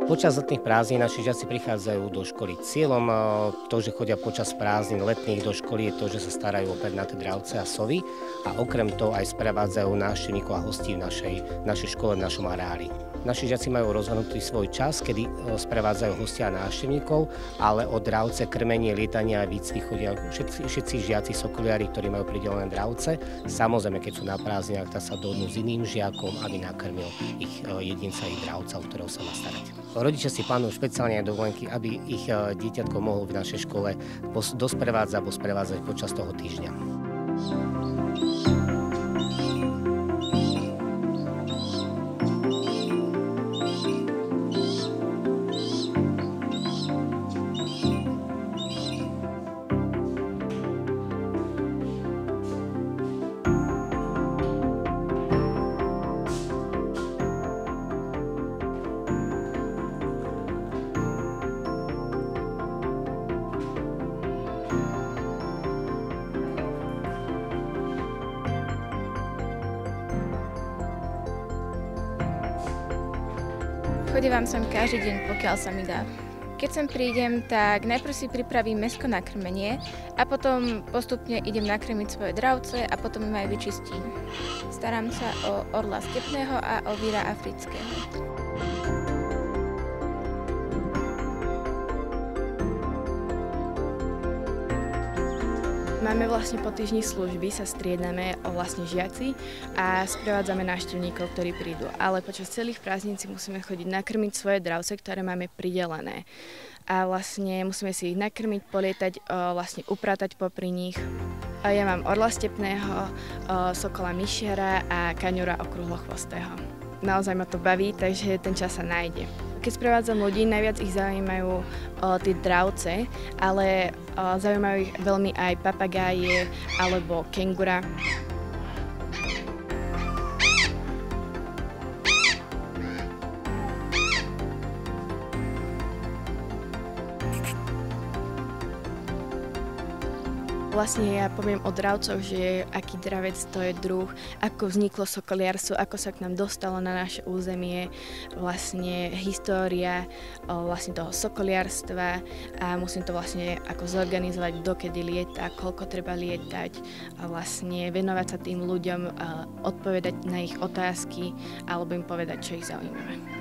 Počas letných prázdnin naši žiaci prichádzajú do školy. Cieľom to, že chodia počas prázdnin letných do školy, je to, že sa starajú o pernaté dravce a sovy a okrem toho aj sprevádzajú návštevníkov a hostí v našej škole, v našom areáli. Naši žiaci majú rozhodnutý svoj čas, kedy sprevádzajú hostia a návštevníkov, ale o dravce, krmenie, lietanie a výcvik chodia všetci žiaci sokoliari, ktorí majú pridelené dravce. Samozrejme, keď sú na prázdninách, tak sa dohodnú s iným žiakom, aby nakrmil ich jedinca, ich dravca, o ktorého sa má starať. Rodičia si plánujú špeciálne aj dovolenky, aby ich dieťatko mohlo v našej škole dosprevádzať alebo sprevádzať počas toho týždňa. Chodievam sem každý deň, pokiaľ sa mi dá. Keď sem prídem, tak najprv si pripravím mäsko na krmenie a potom postupne idem nakrmiť svoje dravce a potom im aj vyčistím. Starám sa o orla stepného a o víra afrického. Máme vlastne po týždni služby, sa striedame vlastne žiaci a sprevádzame návštevníkov, ktorí prídu. Ale počas celých prázdnin si musíme chodiť nakrmiť svoje dravce, ktoré máme pridelené. A vlastne musíme si ich nakrmiť, polietať, vlastne upratať popri nich. Ja mám orla stepného, sokola myšiara a kaňura okrúhlohvostého. Naozaj ma to baví, takže ten čas sa nájde. Keď sprevádzam ľudí, najviac ich zaujímajú tie dravce, ale zaujímajú ich veľmi aj papagáje alebo kengura. Vlastne ja poviem o dravcoch, že aký dravec to je druh, ako vzniklo sokoliarstvo, ako sa k nám dostalo na naše územie, vlastne história vlastne toho sokoliarstva a musím to vlastne ako zorganizovať, dokedy lieta, koľko treba lietať a vlastne venovať sa tým ľuďom, odpovedať na ich otázky alebo im povedať, čo ich zaujíma.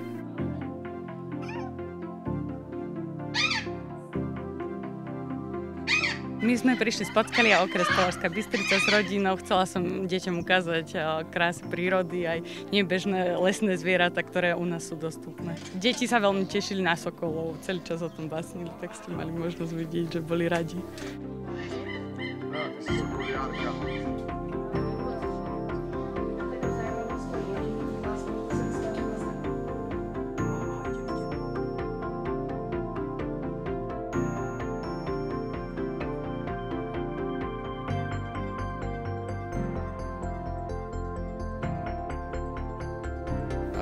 My sme prišli z Podskalia, okres Považská Bystrica s rodinou. Chcela som deťom ukázať krásy prírody, aj nebežné lesné zvieratá, ktoré u nás sú dostupné. Deti sa veľmi tešili na sokolov, celý čas o tom básnili, tak ste mali možnosť vidieť, že boli radi.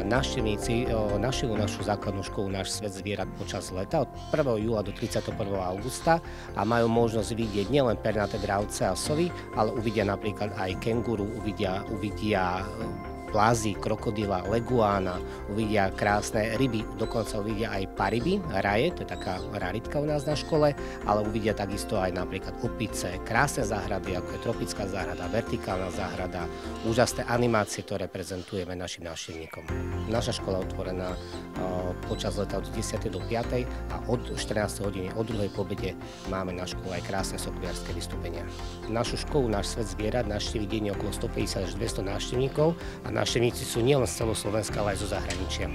Návštevníci navštívujú našu základnú školu Náš svet zvierat počas leta od 1. júla do 31. augusta a majú možnosť vidieť nielen pernaté dravce a sovy, ale uvidia napríklad aj kenguru, uvidia plázy, krokodíla, leguána, uvidia krásne ryby, dokonca uvidia aj paryby, raje, to je taká raritka u nás na škole, ale uvidia takisto aj napríklad opice, krásne záhrady, ako je tropická záhrada, vertikálna záhrada, úžasné animácie, ktoré prezentujeme našim návštevníkom. Naša škola je otvorená počas leta od 10. do 5. a od 14. hodiny, od 2. po obede máme na škole aj krásne sokoliarské vystúpenia. Našu školu Náš svet zvierat navštíví denne okolo 150 až 200 návštevníkov a návštevníci sú nielen z celého Slovenska, ale aj zo zahraničia.